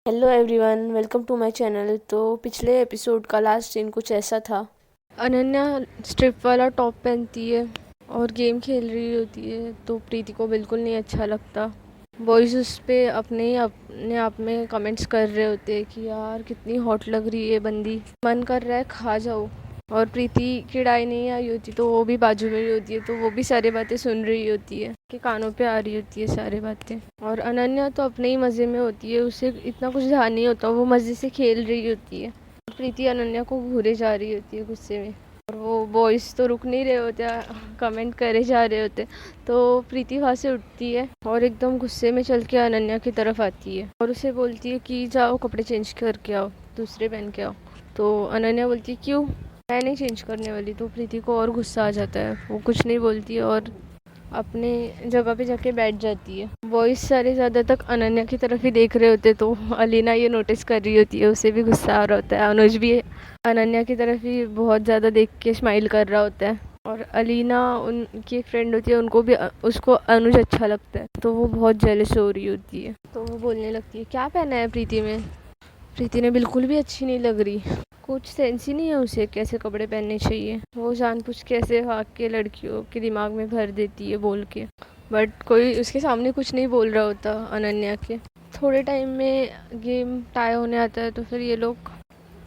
Hello everyone, welcome to my channel. तो पिछले episode का लास्ट सीन कुछ ऐसा था। अनन्या स्ट्रिप वाला टॉप पहनती है और गेम खेल रही होती है, तो प्रीति को बिल्कुल नहीं अच्छा लगता। बॉयज़ उस पे अपने आप में कमेंट्स कर रहे होते हैं कि यार कितनी हॉट लग रही है बंदी, मन कर रहा है खा जाओ। और प्रीति की डाई नहीं आई होती तो वो भी बाजू में ही होती है, तो वो भी सारी बातें सुन रही होती है कि कानों पे आ रही होती है सारी बातें। और अनन्या तो अपने ही मज़े में होती है, उसे इतना कुछ ध्यान नहीं होता, वो मज़े से खेल रही होती है। प्रीति अनन्या को घूरे जा रही होती है गुस्से में, और वो बॉयज़ तो रुक नहीं रहे होते, कमेंट करे जा रहे होते। तो प्रीति वहाँ से उठती है और एकदम गुस्से में चल के अनन्या की तरफ आती है और उसे बोलती है कि जाओ कपड़े चेंज करके आओ, दूसरे पहन के आओ। तो अनन्या बोलती है क्यों, मैं नहीं चेंज करने वाली। तो प्रीति को और गुस्सा आ जाता है, वो कुछ नहीं बोलती और अपने जगह पे जाके बैठ जाती है। बॉयज़ सारे ज़्यादा तक अनन्या की तरफ ही देख रहे होते, तो अलीना ये नोटिस कर रही होती है, उसे भी गुस्सा आ रहा होता है। अनुज भी अनन्या की तरफ ही बहुत ज़्यादा देख के स्माइल कर रहा होता है। और अलीना उनकी एक फ्रेंड होती है, उनको भी उसको अनुज अच्छा लगता है, तो वो बहुत जेलस हो रही होती है। तो वो बोलने लगती है क्या पहना है प्रीति में, प्रीति ने बिल्कुल भी अच्छी नहीं लग रही, कुछ सेंस ही नहीं है उसे कैसे कपड़े पहनने चाहिए। वो जानबूझ के ऐसे भाग के लड़कियों के दिमाग में भर देती है बोल के, बट कोई उसके सामने कुछ नहीं बोल रहा होता अनन्या के। थोड़े टाइम में गेम टाई होने आता है, तो फिर ये लोग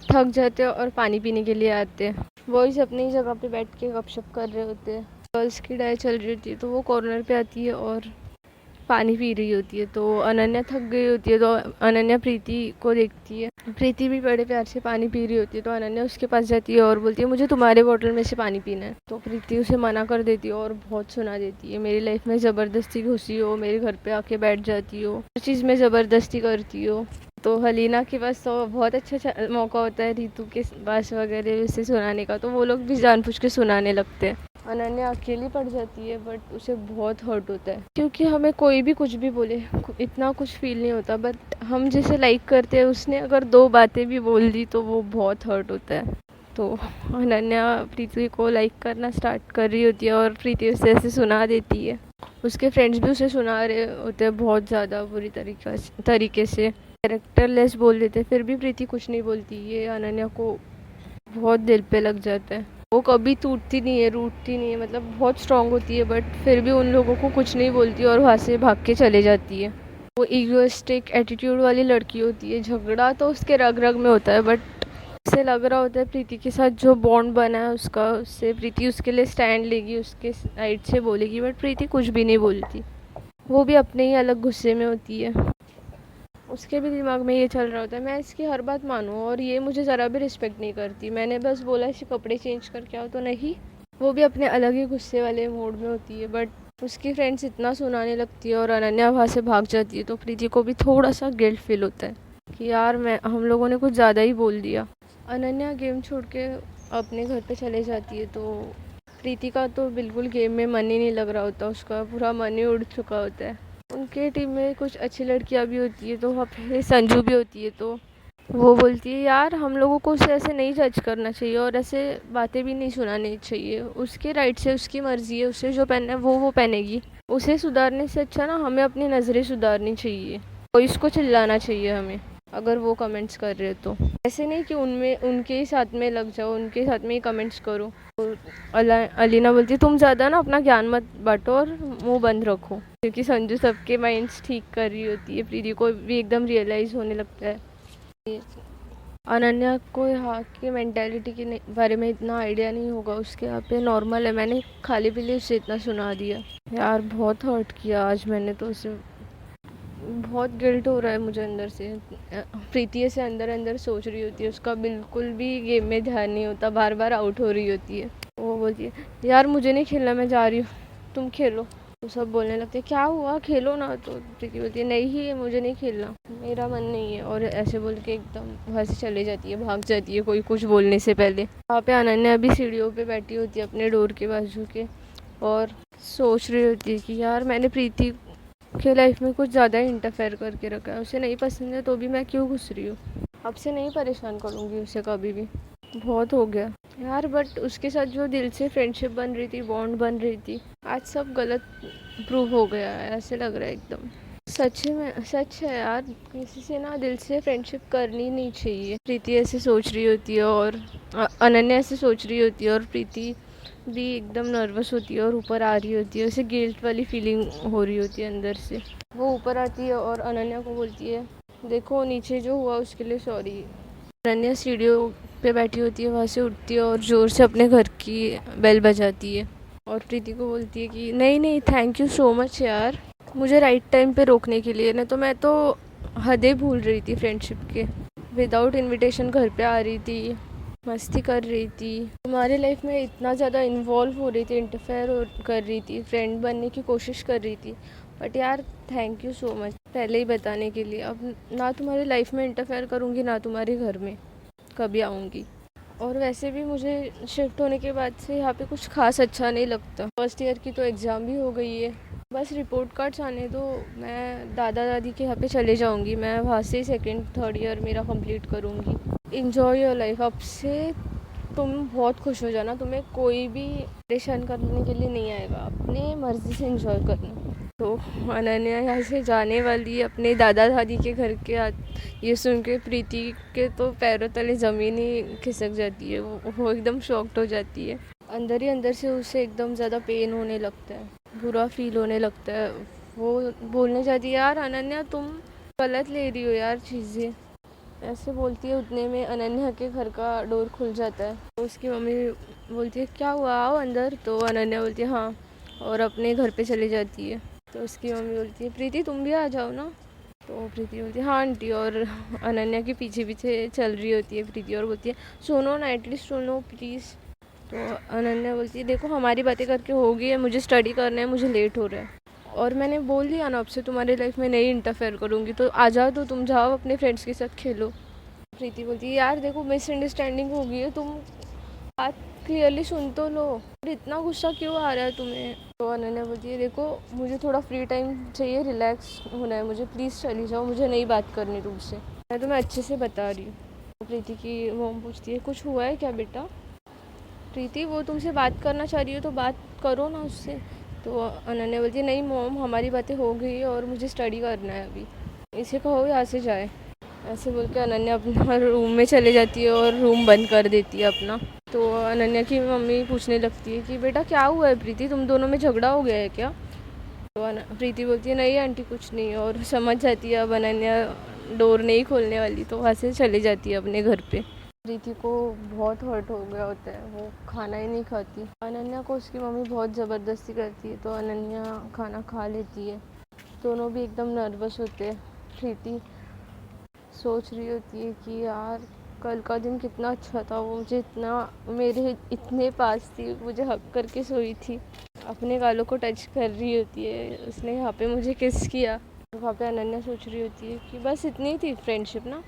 थक जाते हैं और पानी पीने के लिए आते हैं। बॉयज़ अपनी जगह पे बैठ के गपशप कर रहे होते हैं, गर्ल्स की डाई चल रही होती है, तो वो कॉर्नर पे आती है और पानी पी रही होती है। तो अनन्या थक गई होती है, तो अनन्या प्रीति को देखती है, प्रीति भी बड़े प्यार से पानी पी रही होती है, तो अनन्या उसके पास जाती है और बोलती है मुझे तुम्हारे बोतल में से पानी पीना है। तो प्रीति उसे मना कर देती है और बहुत सुना देती है, मेरी लाइफ में ज़बरदस्ती घुसी हो, मेरे घर पे आके बैठ जाती हो, हर चीज़ में ज़बरदस्ती करती हो। तो हलीना के पास तो बहुत अच्छा मौका होता है रीतू के पास वगैरह उसे सुनाने का, तो वो लोग भी जानबूझ के सुनाने लगते हैं। अनन्या अकेली पड़ जाती है, बट उसे बहुत हर्ट होता है, क्योंकि हमें कोई भी कुछ भी बोले इतना कुछ फील नहीं होता, बट हम जिसे लाइक करते हैं उसने अगर दो बातें भी बोल दी तो वो बहुत हर्ट होता है। तो अनन्या प्रीति को लाइक करना स्टार्ट कर रही होती है और प्रीति उसे ऐसे सुना देती है। उसके फ्रेंड्स भी उसे सुना रहे होते हैं बहुत ज़्यादा बुरी तरीके से, कैरेक्टरलेस बोल देते, फिर भी प्रीति कुछ नहीं बोलती। ये अनन्या को बहुत दिल पे लग जाता है। वो कभी टूटती नहीं है, रूठती नहीं है, मतलब बहुत स्ट्रांग होती है, बट फिर भी उन लोगों को कुछ नहीं बोलती और वहाँ से भाग के चले जाती है। वो ईगोइस्टिक एटीट्यूड वाली लड़की होती है, झगड़ा तो उसके रग रग में होता है, बट उसे लग रहा होता है प्रीति के साथ जो बॉन्ड बना है उसका, उससे प्रीति उसके लिए स्टैंड लेगी, उसके साइड से बोलेगी, बट प्रीति कुछ भी नहीं बोलती। वो भी अपने ही अलग गुस्से में होती है, उसके भी दिमाग में ये चल रहा होता है मैं इसकी हर बात मानूं और ये मुझे ज़रा भी रिस्पेक्ट नहीं करती, मैंने बस बोला इसे कपड़े चेंज करके आओ तो नहीं। वो भी अपने अलग ही गुस्से वाले मूड में होती है, बट उसकी फ्रेंड्स इतना सुनाने लगती है और अनन्या वहाँ से भाग जाती है, तो प्रीति को भी थोड़ा सा गिल्ट फील होता है कि यार हम लोगों ने कुछ ज़्यादा ही बोल दिया। अनन्या गेम छोड़ के अपने घर पे चले जाती है, तो प्रीति का तो बिल्कुल गेम में मन ही नहीं लग रहा होता, उसका पूरा मन ही उड़ चुका होता है। उनके टीम में कुछ अच्छी लड़कियां भी होती है, तो वहाँ पे संजू भी होती है, तो वो बोलती है यार हम लोगों को उसे ऐसे नहीं जज करना चाहिए और ऐसे बातें भी नहीं सुनानी चाहिए, उसके राइट से उसकी मर्जी है, उसे जो पहनना है वो पहनेगी। उसे सुधारने से अच्छा ना हमें अपनी नज़रें सुधारनी चाहिए, तो इसको चिल्लाना चाहिए हमें अगर वो कमेंट्स कर रहे हो तो। ऐसे नहीं कि उनमें उनके ही साथ में लग जाओ, उनके साथ में ही कमेंट्स करो। अलीना बोलती है तुम ज़्यादा ना अपना ज्ञान मत बांटो और मुंह बंद रखो, क्योंकि संजू सबके माइंड्स ठीक कर रही होती है, प्रीति को भी एकदम रियलाइज़ होने लगता है। अनन्या को यहाँ की मेंटालिटी के बारे में इतना आइडिया नहीं होगा, उसके यहाँ पे नॉर्मल है, मैंने खाली पीली उसे इतना सुना दिया। यार बहुत हर्ट किया आज मैंने तो उसे, बहुत गिल्ट हो रहा है मुझे अंदर से। प्रीति ऐसे अंदर अंदर सोच रही होती है, उसका बिल्कुल भी गेम में ध्यान नहीं होता, बार बार आउट हो रही होती है। वो बोलती है यार मुझे नहीं खेलना, मैं जा रही हूँ, तुम खेलो। तो सब बोलने लगते हैं क्या हुआ खेलो ना, तो प्रीति बोलती है नहीं मुझे नहीं खेलना, मेरा मन नहीं है, और ऐसे बोल के एकदम वहाँ से चले जाती है, भाग जाती है कोई कुछ बोलने से पहले। वहाँ पे अनन्या भी सीढ़ियों पे बैठी होती है अपने डोर के बाजू के, और सोच रही होती है कि यार मैंने प्रीति के लाइफ में कुछ ज़्यादा ही इंटरफेयर करके रखा है, उसे नहीं पसंद है तो भी मैं क्यों घुस रही हूँ, अब से नहीं परेशान करूँगी उसे कभी भी, बहुत हो गया यार। बट उसके साथ जो दिल से फ्रेंडशिप बन रही थी, बॉन्ड बन रही थी, आज सब गलत प्रूव हो गया है, ऐसे लग रहा है एकदम। सच है यार, किसी से ना दिल से फ्रेंडशिप करनी नहीं चाहिए। प्रीति ऐसे सोच रही होती है और अनन्या ऐसे सोच रही होती है और प्रीति भी एकदम नर्वस होती है और ऊपर आ रही होती है, उसे गिल्ट वाली फीलिंग हो रही होती है अंदर से। वो ऊपर आती है और अनन्या को बोलती है, देखो नीचे जो हुआ उसके लिए सॉरी। अनन्या सीढ़ियों पे बैठी होती है, वहाँ से उठती है और ज़ोर से अपने घर की बेल बजाती है और प्रीति को बोलती है कि नहीं नहीं, थैंक यू सो मच यार, मुझे राइट टाइम पे रोकने के लिए। नहीं तो मैं तो हदें भूल रही थी फ्रेंडशिप के। विदाउट इनविटेशन घर पे आ रही थी, मस्ती कर रही थी, तुम्हारी लाइफ में इतना ज़्यादा इन्वॉल्व हो रही थी, इंटरफेयर कर रही थी, फ्रेंड बनने की कोशिश कर रही थी। बट यार थैंक यू सो मच पहले ही बताने के लिए। अब ना तुम्हारी लाइफ में इंटरफेयर करूँगी, ना तुम्हारे घर में कभी आऊँगी। और वैसे भी मुझे शिफ्ट होने के बाद से यहाँ पे कुछ खास अच्छा नहीं लगता। फर्स्ट ईयर की तो एग्ज़ाम भी हो गई है, बस रिपोर्ट कार्ड्स आने दो, मैं दादा दादी के यहाँ पे चले जाऊँगी। मैं वहाँ से सेकंड थर्ड ईयर मेरा कंप्लीट करूँगी। Enjoy your life. अब से तुम बहुत खुश हो जाना, तुम्हें कोई भी परेशान करने के लिए नहीं आएगा, अपनी मर्ज़ी से इन्जॉय करना। तो अनन्या यहाँ से जाने वाली अपने दादा दादी के घर के ये सुन के प्रीति के तो पैरों तले ज़मीन ही खिसक जाती है। वो एकदम शॉक्ड हो जाती है। अंदर ही अंदर से उसे एकदम ज़्यादा पेन होने लगता है, बुरा फील होने लगता है। वो बोलने जाती है, यार अनन्या तुम गलत ले रही हो यार चीज़ें, ऐसे बोलती है। उतने में अनन्या के घर का डोर खुल जाता है। तो उसकी मम्मी बोलती है, क्या हुआ, आओ अंदर। तो अनन्या बोलती है हाँ, और अपने घर पे चली जाती है। तो उसकी मम्मी बोलती है, प्रीति तुम भी आ जाओ ना। तो प्रीति बोलती है हाँ आंटी, और अनन्या के पीछे पीछे चल रही होती है प्रीति और बोलती है, सुनो ना, एटलीस्ट सुनो प्लीज़। तो अनन्या बोलती है, देखो हमारी बातें करके हो गई है, मुझे स्टडी करना है, मुझे लेट हो रहा है, और मैंने बोल दिया ना आपसे तुम्हारी लाइफ में नहीं इंटरफेयर करूँगी, तो आ जाओ, तो तुम जाओ अपने फ्रेंड्स के साथ खेलो। प्रीति बोलती है, यार देखो मिसअंडरस्टैंडिंग हो गई है, तुम बात क्लियरली सुन तो लो, और इतना गुस्सा क्यों आ रहा है तुम्हें। तो अनन्या बोलती है, देखो मुझे थोड़ा फ्री टाइम चाहिए, रिलैक्स होना है मुझे, प्लीज़ चली जाओ, मुझे नहीं बात करनी तुमसे, मैं तुम्हें अच्छे से बता रही हूँ। तो प्रीति की मॉम पूछती है, कुछ हुआ है क्या बेटा। प्रीति, वो तुमसे बात करना चाह रही हो तो बात करो ना उससे। तो अनन्या बोलती है, नहीं मॉम, हमारी बातें हो गई और मुझे स्टडी करना है अभी, इसे कहो यहाँ से जाए। ऐसे बोल के अनन्या अपना रूम में चले जाती है और रूम बंद कर देती है अपना। तो अनन्या की मम्मी पूछने लगती है कि बेटा क्या हुआ है प्रीति, तुम दोनों में झगड़ा हो गया है क्या। तो प्रीति बोलती है, नहीं आंटी कुछ नहीं, और समझ जाती है अब अनन्या डोर नहीं खोलने वाली, तो वहाँ से चली जाती है अपने घर पे। प्रीति को बहुत हर्ट हो गया होता है, वो खाना ही नहीं खाती। अनन्या को उसकी मम्मी बहुत ज़बरदस्ती करती है, तो अनन्या खाना खा लेती है। दोनों भी एकदम नर्वस होते हैं। प्रीति सोच रही होती है कि यार कल का दिन कितना अच्छा था, वो मुझे इतना मेरे इतने पास थी, मुझे हक करके सोई थी, अपने गालों को टच कर रही होती है, उसने यहाँ पे मुझे किस किया। वहाँ पे अनन्या सोच रही होती है कि बस इतनी थी फ्रेंडशिप ना।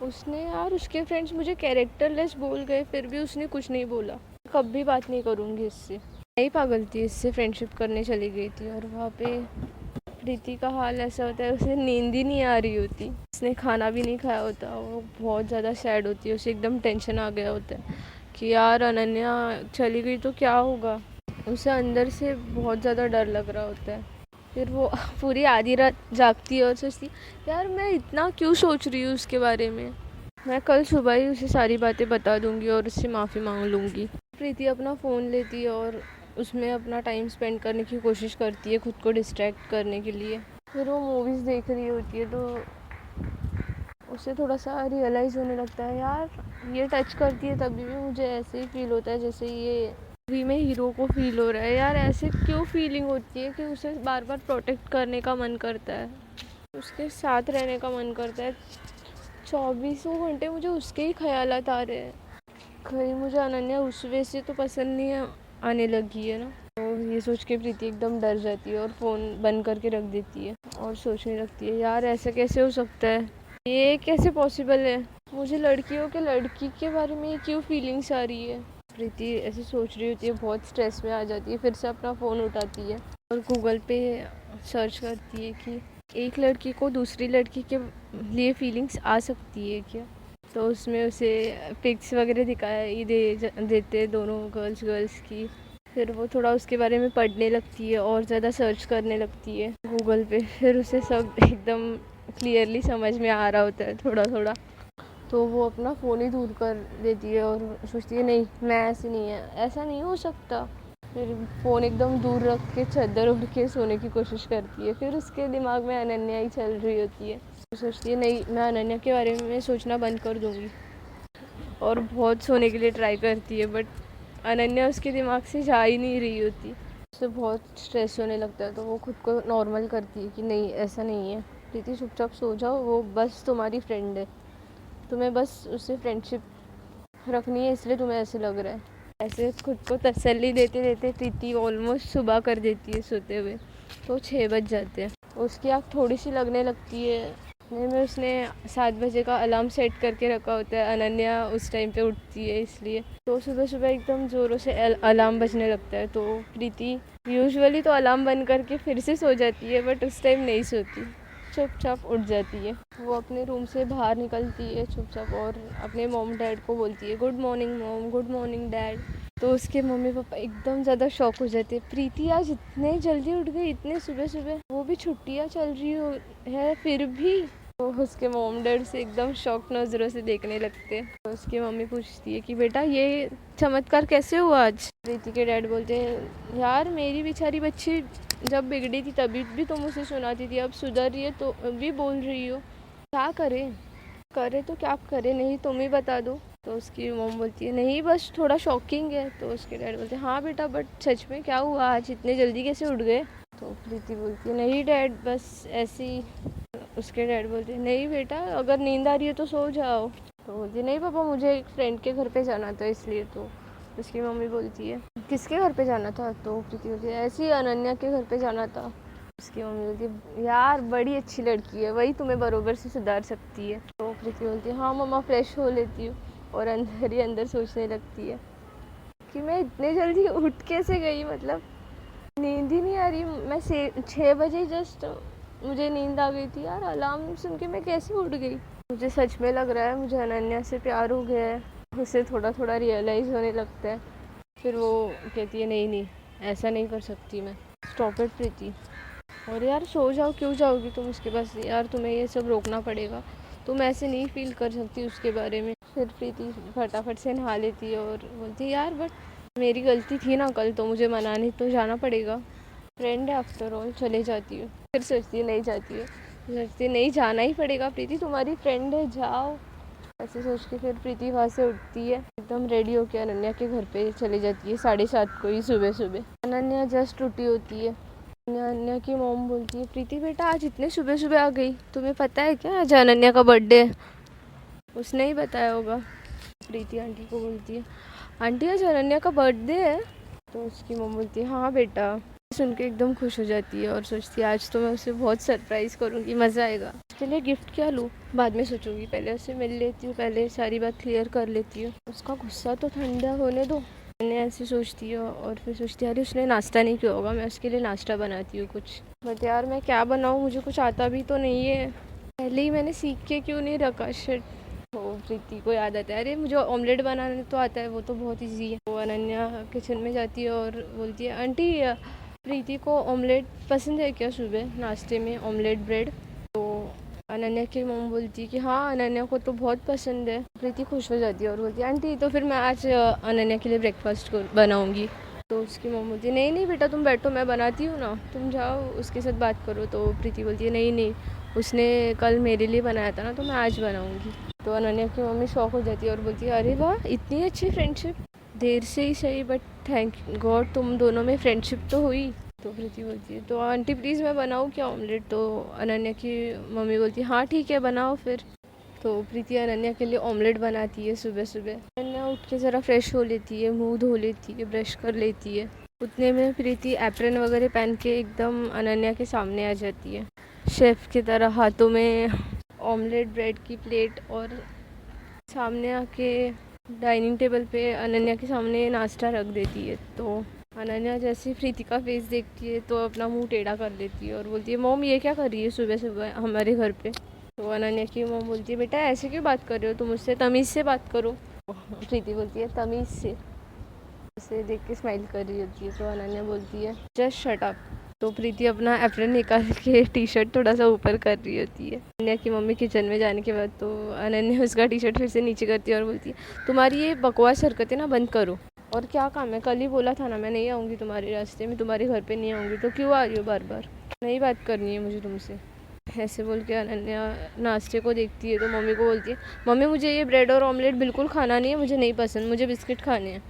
उसने यार, उसके फ्रेंड्स मुझे कैरेक्टरलेस बोल गए, फिर भी उसने कुछ नहीं बोला। कभी बात नहीं करूँगी इससे। मैं ही पागल थी, इससे फ्रेंडशिप करने चली गई थी। और वहाँ पे प्रीति का हाल ऐसा होता है, उसे नींद ही नहीं आ रही होती, उसने खाना भी नहीं खाया होता, वो बहुत ज़्यादा सैड होती है, उसे एकदम टेंशन आ गया होता है कि यार अनन्या चली गई तो क्या होगा। उसे अंदर से बहुत ज़्यादा डर लग रहा होता है। फिर वो पूरी आधी रात जागती है और सोचती, यार मैं इतना क्यों सोच रही हूँ उसके बारे में, मैं कल सुबह ही उसे सारी बातें बता दूंगी और उससे माफ़ी मांग लूँगी। प्रीति अपना फ़ोन लेती है और उसमें अपना टाइम स्पेंड करने की कोशिश करती है, खुद को डिस्ट्रैक्ट करने के लिए। फिर वो मूवीज़ देख रही होती है, तो उसे थोड़ा सा रियलाइज़ होने लगता है, यार ये टच करती है तभी भी मुझे ऐसे ही फील होता है जैसे ये मूवी में हीरो को फील हो रहा है। यार ऐसे क्यों फीलिंग होती है कि उसे बार बार प्रोटेक्ट करने का मन करता है, उसके साथ रहने का मन करता है। 24 घंटे मुझे उसके ही ख्यालात आ रहे हैं। कहीं मुझे अनन्या उस वे से तो पसंद नहीं आने लगी है ना। तो ये सोच के प्रीति एकदम डर जाती है और फ़ोन बंद करके रख देती है और सोचने लगती है, यार ऐसा कैसे हो सकता है, ये कैसे पॉसिबल है, मुझे लड़कियों के लड़की के बारे में क्यों फीलिंग्स आ रही है। प्रीति ऐसे सोच रही होती है, बहुत स्ट्रेस में आ जाती है, फिर से अपना फ़ोन उठाती है और गूगल पे सर्च करती है कि एक लड़की को दूसरी लड़की के लिए फीलिंग्स आ सकती है क्या। तो उसमें उसे पिक्स वगैरह दिखाई देते दोनों गर्ल्स की, फिर वो थोड़ा उसके बारे में पढ़ने लगती है और ज़्यादा सर्च करने लगती है गूगल पे। फिर उसे सब एकदम क्लियरली समझ में आ रहा होता है थोड़ा थोड़ा, तो वो अपना फ़ोन ही दूर कर देती है और सोचती है नहीं, मैं ऐसी नहीं है, ऐसा नहीं हो सकता। फिर फ़ोन एकदम दूर रख के चादर ओढ़ के सोने की कोशिश करती है। फिर उसके दिमाग में अनन्या ही चल रही होती है। तो सोचती है नहीं, मैं अनन्या के बारे में सोचना बंद कर दूँगी, और बहुत सोने के लिए ट्राई करती है, बट अनन्या उसके दिमाग से जा ही नहीं रही होती। उससे बहुत स्ट्रेस होने लगता है, तो वो खुद को नॉर्मल करती है कि नहीं, ऐसा नहीं है प्रीति, चुपचाप सो जाओ, वो बस तुम्हारी फ्रेंड है, तुम्हें बस उससे फ्रेंडशिप रखनी है, इसलिए तुम्हें ऐसे लग रहा है। ऐसे खुद को तसल्ली देते देते प्रीति ऑलमोस्ट सुबह कर देती है सोते हुए। तो 6 बज जाते हैं। उसकी आँख थोड़ी सी लगने लगती है। इतने में उसने 7 बजे का अलार्म सेट करके रखा होता है, अनन्या उस टाइम पे उठती है इसलिए। तो सुबह सुबह एकदम ज़ोरों से अलार्म बजने लगता है। तो प्रीति यूजुअली तो अलार्म बंद करके फिर से सो जाती है, बट उस टाइम नहीं सोती, चुपचाप उठ जाती है। वो अपने रूम से बाहर निकलती है चुपचाप और अपने मॉम डैड को बोलती है good morning mom, good morning dad. तो उसके मम्मी पापा एकदम ज़्यादा शॉक हो जाते हैं, प्रीति आज इतने जल्दी उठ गई, इतने सुबह सुबह, वो भी छुट्टियाँ चल रही है फिर भी। तो उसके मॉम डैड से एकदम शॉक नज़रों से देखने लगते हैं। तो उसकी मम्मी पूछती है कि बेटा ये चमत्कार कैसे हुआ आज। प्रीति के डैड बोलते हैं यार, मेरी बेचारी बच्ची जब बिगड़ी थी तभी भी तुम उसे सुनाती थी, अब सुधर रही है तो भी बोल रही हो, क्या करें, करे तो क्या करे, नहीं तुम ही बता दो। तो उसकी मॉम बोलती है नहीं, बस थोड़ा शॉकिंग है। तो उसके डैड बोलते हैं हाँ बेटा, बट सच में क्या हुआ आज, इतने जल्दी कैसे उठ गए। तो प्रीति बोलती है नहीं डैड, बस ऐसे ही। उसके डैड बोलते हैं नहीं बेटा, अगर नींद आ रही है तो सो जाओ। तो बोलती है नहीं पापा, मुझे एक फ्रेंड के घर पे जाना था इसलिए। तो उसकी मम्मी बोलती है किसके घर पे जाना था। तो प्रीति बोलती है ऐसी अनन्या के घर पे जाना था। उसकी मम्मी बोलती है यार बड़ी अच्छी लड़की है, वही तुम्हें बरोबर से सुधार सकती है। तो प्रीति बोलती है हाँ मम्मा, फ्रेश हो लेती हूँ, और अंदर ही अंदर सोचने लगती है कि मैं इतने जल्दी उठ कैसे गई, मतलब नींद ही नहीं आ रही। मैं 6 बजे जस्ट मुझे नींद आ गई थी यार, अलार्म सुन के मैं कैसे उठ गई। मुझे सच में लग रहा है मुझे अनन्या से प्यार हो गया है। उसे थोड़ा थोड़ा रियलाइज़ होने लगता है। फिर वो कहती है नहीं नहीं, ऐसा नहीं कर सकती मैं, स्टॉप इट प्रीति, और यार सो जाओ, क्यों जाओगी तुम उसके पास, यार तुम्हें ये सब रोकना पड़ेगा, तुम ऐसे नहीं फील कर सकती उसके बारे में। फिर प्रीति फटाफट से नहा लेती है और बोलती है यार बट मेरी गलती थी ना, कल तो मुझे मनाने तो जाना पड़ेगा, फ्रेंड है आफ्टर ऑल, चले जाती हूँ। फिर सोचती है नहीं जाती है, सोचती है नहीं जाना ही पड़ेगा प्रीति, तुम्हारी फ्रेंड है, जाओ। ऐसे सोच के फिर प्रीति वहाँ से उठती है, एकदम रेडी होकर अनन्या के घर पे चली जाती है 7:30 को ही सुबह सुबह। अनन्या जस्ट उठी होती है। अनन्या की मॉम बोलती है प्रीति बेटा आज इतने सुबह सुबह आ गई, तुम्हें पता है क्या आज अनन्या का बर्थडे है। उसने ही बताया होगा। प्रीति आंटी को बोलती है आंटी आज अनन्या का बर्थडे है। तो उसकी मॉम बोलती है हाँ बेटा। सुन के एकदम खुश हो जाती है और सोचती है आज तो मैं उसे बहुत सरप्राइज़ करूँगी, मज़ा आएगा। उसके लिए गिफ्ट क्या लूँ बाद में सोचूंगी, पहले उससे मिल लेती हूँ, पहले सारी बात क्लियर कर लेती हूँ, उसका गुस्सा तो ठंडा होने दो। मैंने ऐसे सोचती है और फिर सोचती है अरे उसने नाश्ता नहीं किया होगा, मैं उसके लिए नाश्ता बनाती हूँ कुछ। बट यार मैं क्या बनाऊँ, मुझे कुछ आता भी तो नहीं है, पहले ही मैंने सीख के क्यों नहीं रखा। शिट। तो प्रीति को याद आता है अरे मुझे ऑमलेट बनाने तो आता है, वो तो बहुत ईजी है। वो अनन्या किचन में जाती है और बोलती है आंटी प्रीति को ऑमलेट पसंद है क्या, सुबह नाश्ते में ऑमलेट ब्रेड। तो अनन्या की मॉम बोलती है कि हाँ अनन्या को तो बहुत पसंद है। प्रीति खुश हो जाती है और बोलती है आंटी तो फिर मैं आज अनन्या के लिए ब्रेकफास्ट बनाऊँगी। तो उसकी मॉम बोलती है नहीं नहीं बेटा तुम बैठो, मैं बनाती हूँ ना, तुम जाओ उसके साथ बात करो। तो प्रीति बोलती है नहीं नहीं, उसने कल मेरे लिए बनाया था ना, तो मैं आज बनाऊँगी। तो अनन्या की मम्मी शॉक हो जाती है और बोलती है अरे वाह इतनी अच्छी फ्रेंडशिप, देर से ही सही बट थैंक गॉड तुम दोनों में फ्रेंडशिप तो हुई। तो प्रीति बोलती है तो आंटी प्लीज़ मैं बनाऊँ क्या ऑमलेट। तो अनन्या की मम्मी बोलती है हाँ ठीक है बनाओ फिर। तो प्रीति अनन्या के लिए ऑमलेट बनाती है सुबह सुबह। अनन्या उठ के ज़रा फ्रेश हो लेती है, मुंह धो लेती है, ब्रश कर लेती है। उतने में प्रीति एप्रन वगैरह पहन के एकदम अनन्या के सामने आ जाती है, शेफ़ की तरह हाथों में ऑमलेट ब्रेड की प्लेट, और सामने आके डाइनिंग टेबल पे अनन्या के सामने नाश्ता रख देती है। तो अनन्या जैसे प्रीति का फेस देखती है तो अपना मुंह टेढ़ा कर लेती है और बोलती है मॉम ये क्या कर रही है सुबह सुबह हमारे घर पे। तो अनन्या की मॉम बोलती है बेटा ऐसे क्यों बात कर रहे हो, तुम मुझसे तमीज़ से बात करो। प्रीति बोलती है तमीज़ से, उसे देख के स्माइल कर रही होती है। तो अनन्या बोलती है जस्ट शट अप। तो प्रीति अपना एप्रन निकाल के टी शर्ट थोड़ा सा ऊपर कर रही होती है। अनन्या की मम्मी किचन में जाने के बाद तो अनन्या उसका टी शर्ट फिर से नीचे करती है और बोलती है तुम्हारी ये बकवास हरकतें ना बंद करो। और क्या काम है, कल ही बोला था ना मैं नहीं आऊँगी तुम्हारे रास्ते में, तुम्हारे घर पे नहीं आऊँगी, तो क्यों आ रही हो बार बार, नहीं बात करनी है मुझे तुमसे। ऐसे बोल के अनन्या नाश्ते को देखती है तो मम्मी को बोलती है मम्मी मुझे ये ब्रेड और ऑमलेट बिल्कुल खाना नहीं है, मुझे नहीं पसंद, मुझे बिस्किट खाने हैं,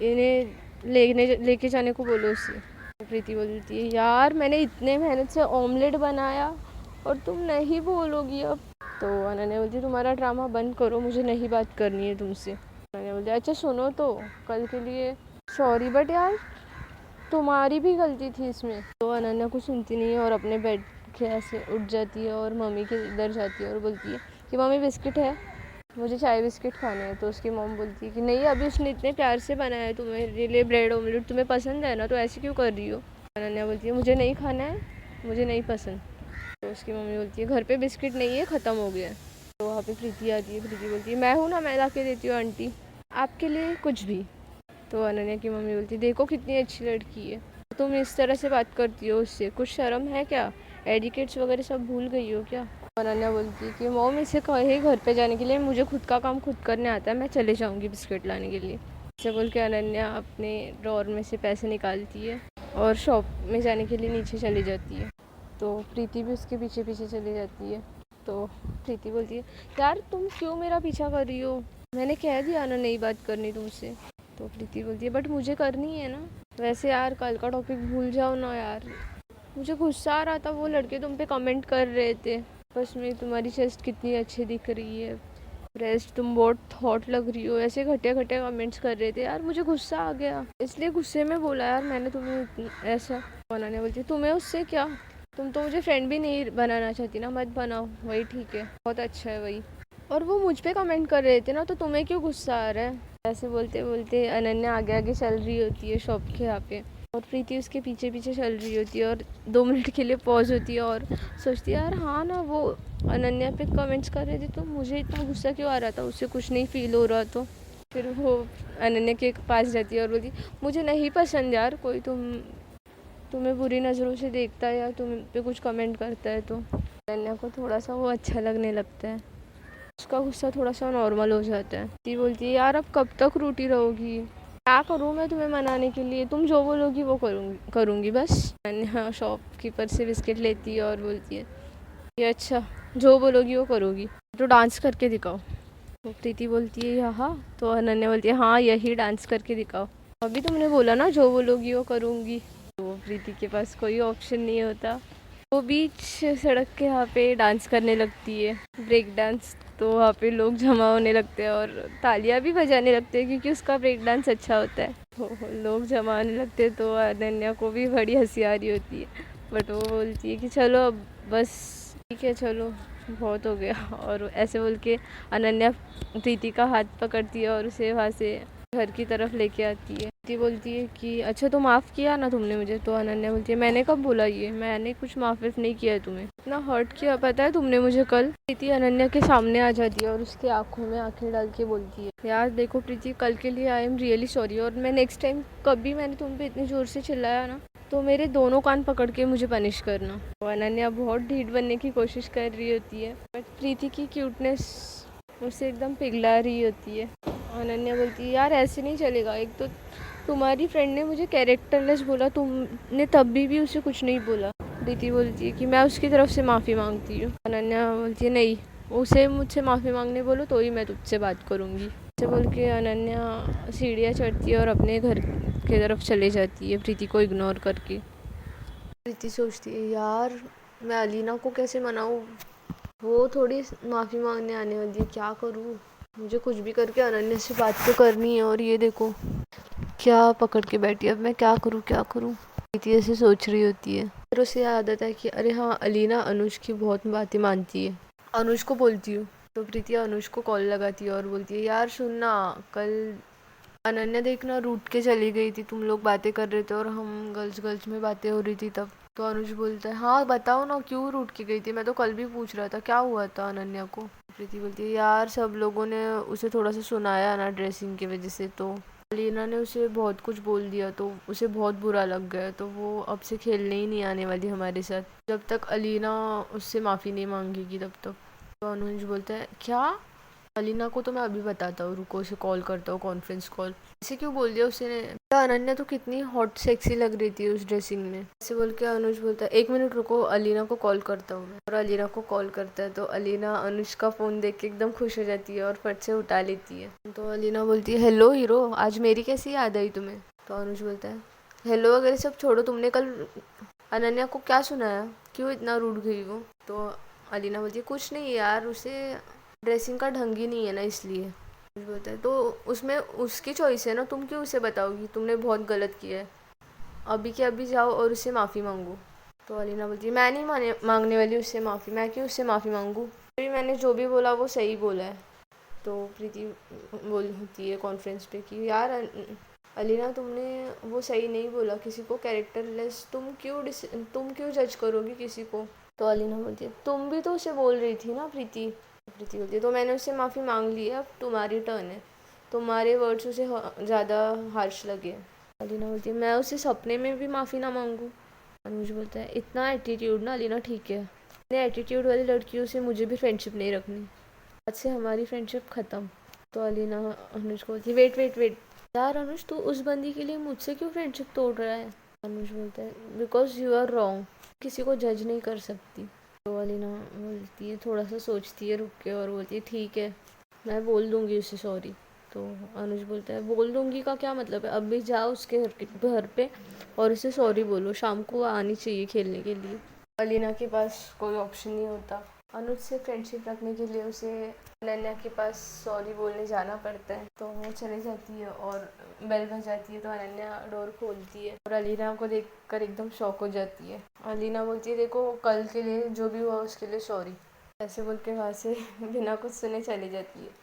इन्हें लेके जाने को बोलो उससे। प्रीति बोलती है यार मैंने इतने मेहनत से ऑमलेट बनाया और तुम नहीं बोलोगी अब। तो अनन्या बोलती है तुम्हारा ड्रामा बंद करो, मुझे नहीं बात करनी है तुमसे। अनन्या बोलती है अच्छा सुनो तो कल के लिए सॉरी बट यार तुम्हारी भी गलती थी इसमें। तो अनन्या कुछ सुनती नहीं है और अपने बेड के ऐसे उठ जाती है और मम्मी के इधर जाती है और बोलती है कि मम्मी बिस्किट है, मुझे चाय बिस्किट खाने हैं। तो उसकी मॉम बोलती है कि नहीं अभी उसने इतने प्यार से बनाया है तुम्हारे लिए ब्रेड ऑमलेट, तुम्हें पसंद है ना, तो ऐसे क्यों कर रही हो। अनन्या बोलती है मुझे नहीं खाना है, मुझे नहीं पसंद। तो उसकी मम्मी बोलती है घर पे बिस्किट नहीं है, ख़त्म हो गया है। तो वहाँ पे प्रीति आती है, प्रीति बोलती है मैं हूँ ना, मैं ला के देती हूँ आंटी आपके लिए कुछ भी। तो अनन्या की मम्मी बोलती है देखो कितनी अच्छी लड़की है, तुम इस तरह से बात करती हो उससे, कुछ शर्म है क्या, एडिकेट्स वगैरह सब भूल गई हो क्या। अनन्या बोलती है कि मॉम इसे कहे घर पे जाने के लिए, मुझे खुद का काम खुद करने आता है, मैं चले जाऊँगी बिस्किट लाने के लिए। ऐसे बोल के अनन्या अपने ड्रॉर में से पैसे निकालती है और शॉप में जाने के लिए नीचे चली जाती है। तो प्रीति भी उसके पीछे पीछे चली जाती है। तो प्रीति बोलती है यार तुम क्यों मेरा पीछा कर रही हो, मैंने कह दिया ना नहीं बात करनी तुमसे। तो प्रीति बोलती है बट मुझे करनी है ना। वैसे यार कल का टॉपिक भूल जाओ ना यार, मुझे गुस्सा आ रहा था, वो लड़के तुम पे कमेंट कर रहे थे बस में तुम्हारी चेस्ट कितनी अच्छी दिख रही है, ब्रेस्ट तुम बहुत हॉट लग रही हो, ऐसे घटिया घटिया कमेंट्स कर रहे थे यार, मुझे गुस्सा आ गया इसलिए गुस्से में बोला यार मैंने तुम्हें ऐसा। बनाने बोलती तुम्हें उससे क्या, तुम तो मुझे फ्रेंड भी नहीं बनाना चाहती ना, मत बनाओ वही ठीक है, बहुत अच्छा है वही, और वो मुझ पे कमेंट कर रहे थे ना, तो तुम्हें क्यों गुस्सा आ रहा है। ऐसे बोलते बोलते अनन्या आगे आगे चल रही होती है शॉप के यहाँ पे और प्रीति उसके पीछे पीछे चल रही होती है और 2 मिनट के लिए पॉज होती है और सोचती है यार हाँ ना वो अनन्या पे कमेंट्स कर रहे थे तो मुझे इतना गुस्सा क्यों आ रहा था, उससे कुछ नहीं फील हो रहा। तो फिर वो अनन्या के पास जाती है और बोलती मुझे नहीं पसंद यार कोई तुम्हें बुरी नज़रों से देखता है या तुम पे कुछ कमेंट करता है। तो अनन्या को थोड़ा सा वो अच्छा लगने लगता है, उसका गुस्सा थोड़ा सा नॉर्मल हो जाता है। ती बोलती है यार अब कब तक रूठी रहोगी, क्या करूँ मैं तुम्हें मनाने के लिए, तुम जो बोलोगी वो करूँगी बस। अनन्या शॉपकीपर से बिस्किट लेती है और बोलती है ये अच्छा जो बोलोगी वो करोगी, तो डांस करके दिखाओ। तो प्रीति बोलती है यहाँ, तो अनन्या बोलती है हाँ यही डांस करके दिखाओ, अभी तुमने बोला ना जो बोलोगी वो करूँगी। तो प्रीति के पास कोई ऑप्शन नहीं होता, वो बीच सड़क के यहाँ पे डांस करने लगती है ब्रेक डांस। तो वहाँ पे लोग जमा होने लगते हैं और तालियां भी बजाने लगते हैं क्योंकि उसका ब्रेक डांस अच्छा होता है। तो लोग जमा होने लगते हैं तो अनन्या को भी बड़ी हंसी आ रही होती है, बट वो बोलती है कि चलो अब बस ठीक है चलो बहुत हो गया। और ऐसे बोल के अनन्या प्रीति का हाथ पकड़ती है और उसे वहाँ से घर की तरफ लेके आती है। प्रीति बोलती है कि अच्छा तो माफ़ किया ना तुमने मुझे। तो अनन्या बोलती है मैंने कब बोला, ये मैंने कुछ माफ़ नहीं किया है तुम्हें, इतना हर्ट किया पता है तुमने मुझे कल। प्रीति अनन्या के सामने आ जाती है और उसकी आंखों में आंखें डाल के बोलती है यार देखो प्रीति कल के लिए आई एम रियली सॉरी, और मैं नेक्स्ट टाइम कभी मैंने तुम पे इतनी ज़ोर से चिल्लाया ना तो मेरे दोनों कान पकड़ के मुझे पनिश करना। तो अनन्या बहुत ढीठ बनने की कोशिश कर रही होती है बट प्रीति की क्यूटनेस उसे एकदम पिघला रही होती है। अनन्या बोलती है यार ऐसे नहीं चलेगा, एक तो तुम्हारी फ्रेंड ने मुझे कैरेक्टरलेस बोला, तुमने तब भी उसे कुछ नहीं बोला। प्रीति बोलती है कि मैं उसकी तरफ से माफ़ी मांगती हूँ। अनन्या बोलती है नहीं, उसे मुझसे माफ़ी मांगने बोलो तो ही मैं तुझसे बात करूँगी। ऐसे बोल के अनन्या सीढ़ियाँ चढ़ती है और अपने घर की तरफ चले जाती है प्रीति को इग्नोर करके। प्रीति सोचती है यार मैं अलीना को कैसे मनाऊँ, वो थोड़ी माफ़ी मांगने आने वाली है, क्या करूँ, मुझे कुछ भी करके अनन्या से बात तो करनी है, और ये देखो क्या पकड़ के बैठी है, अब मैं क्या करूँ क्या करूँ। प्रीति ऐसे सोच रही होती है, फिर उसे आदत है कि अरे हाँ अलीना अनुज की बहुत बातें मानती है, अनुज को बोलती हूँ। तो प्रीति अनुज को कॉल लगाती है और बोलती है यार सुनना, कल अनन्या देखना रूठ के चली गई थी, तुम लोग बातें कर रहे थे और हम गर्ल्स में बातें हो रही थी तब। तो अनुज बोलता है हाँ बताओ ना क्यों रूठ के गई थी, मैं तो कल भी पूछ रहा था क्या हुआ था अनन्या को। प्रीति बोलती है यार सब लोगों ने उसे थोड़ा सा सुनाया ना ड्रेसिंग की वजह से, तो अलीना ने उसे बहुत कुछ बोल दिया तो उसे बहुत बुरा लग गया, तो वो अब से खेलने ही नहीं आने वाली हमारे साथ जब तक अलीना उससे माफ़ी नहीं मांगेगी तब तक। तो अनुज बोलता है क्या? अलीना को तो मैं अभी बताता हूँ, रुको उसे कॉल करता हूँ, कॉन्फ्रेंस कॉल। ऐसे क्यों बोल दिया उसने? तो अनन्या तो कितनी हॉट सेक्सी लग रही थी उस ड्रेसिंग में। ऐसे बोल के अनुज बोलता है 1 मिनट रुको, अलीना को कॉल करता हूँ मैं। और अलीना को कॉल करता है तो अलीना अनुज का फ़ोन देख के एकदम खुश हो जाती है और फट से उठा लेती है। तो अलीना बोलती है हेलो हीरो, आज मेरी कैसी याद आई तुम्हें? तो अनुज बोलता है हेलो वगैरह सब छोड़ो, तुमने कल अनन्या को क्या सुनाया, क्यों इतना रूठ गई वो? तो अलीना बोलती है कुछ नहीं यार, उसे ड्रेसिंग का ढंग ही नहीं है ना इसलिए। बोलता है तो उसमें उसकी चॉइस है ना, तुम क्यों उसे बताओगी, तुमने बहुत गलत किया है, अभी के अभी जाओ और उससे माफ़ी मांगो। तो अलीना बोलती है मैं नहीं मांगने वाली उससे माफ़ी, मैं क्यों उससे माफ़ी मांगूँ, फिर मैंने जो भी बोला वो सही बोला है। तो प्रीति बोलती है कॉन्फ्रेंस पे कि यार अलीना तुमने वो सही नहीं बोला, किसी को कैरेक्टरलेस तुम क्यों जज करोगी किसी को? तो अलीना बोलती है तुम भी तो उसे बोल रही थी ना प्रीति। प्रीति बोलती है तो मैंने उससे माफ़ी मांग ली है, अब तुम्हारी टर्न है, तुम्हारे वर्ड्स उसे ज़्यादा हार्श लगे। अलीना बोलती है मैं उसे सपने में भी माफ़ी ना मांगूँ। अनुज बोलता है इतना एटीट्यूड ना अलीना ठीक है, इतने एटीट्यूड वाली लड़कियों से मुझे भी फ्रेंडशिप नहीं रखनी, आज से हमारी फ्रेंडशिप ख़त्म। तो अलीना अनुज को बोलती है वेट वेट वेट यार अनुज, तू उस बंदी के लिए मुझसे क्यों फ्रेंडशिप तोड़ रहा है? अनुज बोलता है बिकॉज यू आर रॉन्ग, किसी को जज नहीं कर सकती। तो अलीना बोलती है, थोड़ा सा सोचती है रुक के और बोलती है ठीक है मैं बोल दूँगी उसे सॉरी। तो अनुज बोलता है बोल दूँगी का क्या मतलब है, अभी जाओ उसके घर पे और उसे सॉरी बोलो, शाम को आनी चाहिए खेलने के लिए। अलीना के पास कोई ऑप्शन नहीं होता, अनुज से फ्रेंडशिप रखने के लिए उसे अनन्या के पास सॉरी बोलने जाना पड़ता है। तो वो चली जाती है और बेल बजाती है तो अनन्या डोर खोलती है और अलीना को देखकर एकदम शॉक हो जाती है। अलीना बोलती है देखो कल के लिए जो भी हुआ उसके लिए सॉरी, ऐसे बोल के वहाँ से बिना कुछ सुने चली जाती है।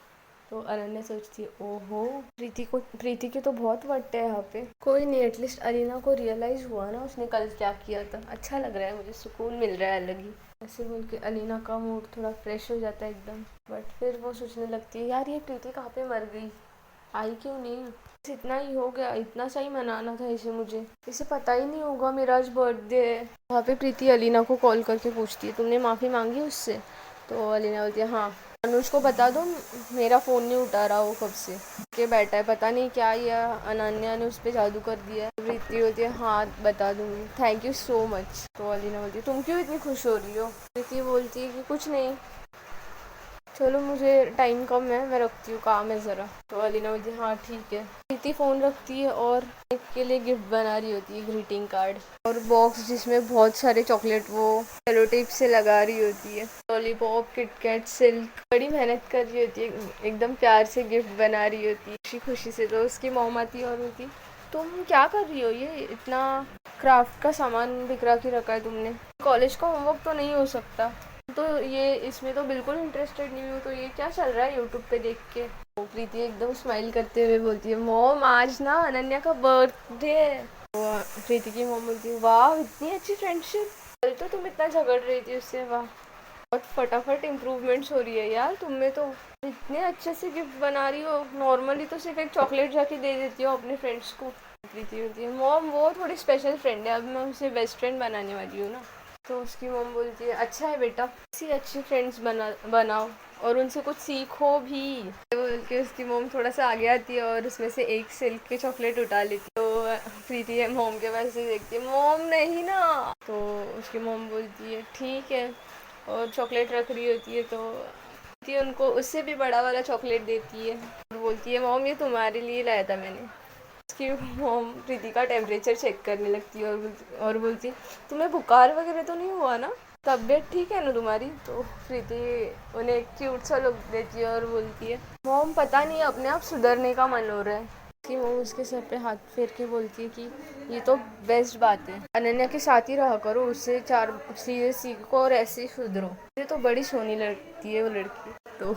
तो अनन्या सोचती है ओहो प्रीति की तो बहुत वट्टे है यहाँ पे, कोई नहीं एटलीस्ट अलीना को रियलाइज़ हुआ ना उसने कल क्या किया था, अच्छा लग रहा है मुझे, सुकून मिल रहा है अलग ही। ऐसे बोल के अलीना का मूड थोड़ा फ्रेश हो जाता है एकदम, बट फिर वो सोचने लगती है यार ये प्रीति कहाँ पे मर गई, आई क्यों नहीं, इतना ही हो गया, इतना सही मनाना था इसे, मुझे इसे पता ही नहीं होगा मेरा आज बर्थडे है। वहाँ पे प्रीति अलीना को कॉल करके पूछती है तुमने माफ़ी मांगी उससे? तो अलीना बोलती है हाँ। अनुज को बता दो मेरा फ़ोन नहीं उठा रहा वो कब से के बैठा है, पता नहीं क्या या अनन्या ने उस पर जादू कर दिया है। प्रीति बोलती है हाँ बता दूंगी, थैंक यू सो मच। तो अलीना बोलती है तुम क्यों इतनी खुश हो रही हो? प्रीति बोलती है कि कुछ नहीं, चलो मुझे टाइम कम है, मैं रखती हूँ, काम है ज़रा। तो अलीना बोलती है हाँ ठीक है। प्रीति फ़ोन रखती है और एक के लिए गिफ्ट बना रही होती है, ग्रीटिंग कार्ड और बॉक्स जिसमें बहुत सारे चॉकलेट वो सेलो टेप से लगा रही होती है, लॉलीपॉप किटकैट सिल्क, बड़ी मेहनत कर रही होती है, एकदम प्यार से गिफ्ट बना रही होती है खुशी खुशी से। तो उसकी मॉम आती है और बोलती तुम क्या कर रही हो, ये इतना क्राफ्ट का सामान बिखरा के रखा है तुमने, कॉलेज का होमवर्क तो नहीं हो सकता, तो ये इसमें तो बिल्कुल इंटरेस्टेड नहीं हूँ, तो ये क्या चल रहा है यूट्यूब पे देख के? तो प्रीति एकदम स्माइल करते हुए बोलती है मॉम आज ना अनन्या का बर्थडे है। तो प्रीति की मॉम बोलती है वाह इतनी अच्छी फ्रेंडशिप, कल तो तुम इतना झगड़ रही थी उससे, वाह बहुत फटाफट इम्प्रूवमेंट्स हो रही है यार तुम में, तो इतने अच्छे से गिफ्ट बना रही हो, नॉर्मली तो सिर्फ एक चॉकलेट जाके दे देती हो अपने फ्रेंड्स को। प्रीति बोलती है मॉम वो थोड़ी स्पेशल फ्रेंड है, अब मैं उसे बेस्ट फ्रेंड बनाने वाली हूँ ना। तो उसकी मॉम बोलती है अच्छा है बेटा, ऐसी अच्छी फ्रेंड्स बनाओ और उनसे कुछ सीखो भी। बोल के उसकी मॉम थोड़ा सा आगे आती है और उसमें से एक सिल्क के चॉकलेट उठा लेती है। तो प्रीति है मॉम के पास से देखती है मॉम नहीं ना। तो उसकी मॉम बोलती है ठीक है और चॉकलेट रख रही होती है, तो प्रीति उनको उससे भी बड़ा वाला चॉकलेट देती है और बोलती है मॉम ये तुम्हारे लिए लाया था मैंने। उसकी मॉम प्रीति का टेम्परेचर चेक करने लगती है और बोलती तुम्हें बुखार वगैरह तो नहीं हुआ ना, तबीयत ठीक है ना तुम्हारी? तो प्रीति उन्हें एक क्यूट सा लुक देती है और बोलती है मॉम पता नहीं अपने आप सुधरने का मन हो रहा है। उसकी मॉम उसके सर पे हाथ फेर के बोलती है कि ये तो बेस्ट बात है, अनन्या के साथ ही रहा करो, उससे 4 चीज़ें सीखो और ऐसे ही सुधरो, ये तो बड़ी सोनी लगती है वो लड़की। तो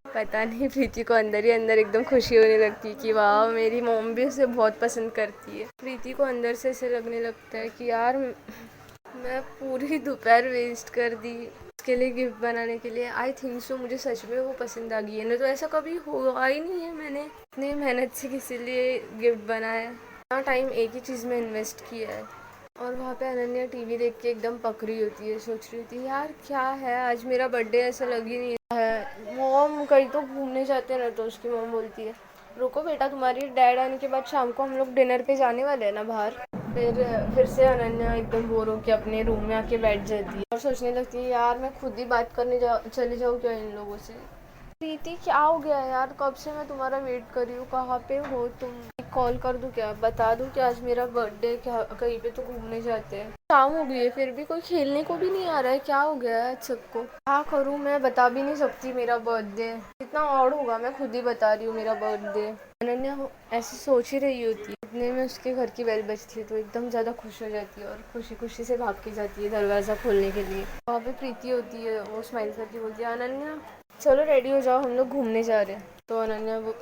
पता नहीं प्रीति को अंदर ही अंदर एकदम खुशी होने लगती है कि वाह मेरी मॉम भी उसे बहुत पसंद करती है। प्रीति को अंदर से ऐसे लगने लगता है कि यार मैं पूरी दोपहर वेस्ट कर दी उसके लिए गिफ्ट बनाने के लिए। आई थिंक सो मुझे सच में वो पसंद आ गई है, नहीं तो ऐसा कभी हुआ ही नहीं है मैंने इतनी मेहनत से किसी लिए गिफ्ट बनाया, इतना टाइम एक ही चीज़ में इन्वेस्ट किया है। और वहाँ पे अनन्या टीवी देख के एकदम पक रही होती है, सोच रही होती है यार क्या है आज मेरा बर्थडे, ऐसा लग ही नहीं है। मॉम कहीं तो घूमने जाते हैं ना, तो उसकी मॉम बोलती है रुको बेटा, तुम्हारी डैड आने के बाद शाम को हम लोग डिनर पे जाने वाले हैं ना बाहर। फिर से अनन्या एकदम बोर होकर अपने रूम में आके बैठ जाती है और सोचने लगती है यार मैं खुद ही बात करने चले जाऊँ क्या इन लोगों से। प्रीति क्या हो गया यार, कब से मैं तुम्हारा वेट कर रही हूँ, कहाँ पे हो तुम, कॉल कर दूँ क्या, बता दूँ कि आज मेरा बर्थडे, क्या कहीं पे तो घूमने जाते हैं। शाम हो गई है फिर भी कोई खेलने को भी नहीं आ रहा है, क्या हो गया है सबको, क्या करूँ मैं बता भी नहीं सकती मेरा बर्थडे, इतना ऑड होगा मैं खुद ही बता रही हूँ मेरा बर्थडे। अनन्या ऐसे सोच ही रही होती है, इतने में उसके घर की बेल बजती है तो एकदम ज़्यादा खुश हो जाती है और खुशी खुशी से भाग के जाती है दरवाज़ा खोलने के लिए। वहाँ पे प्रीति होती है, वो स्माइल करके बोलती है अनन्या चलो रेडी हो जाओ हम लोग घूमने जा रहे हैं। तो अनन्या वो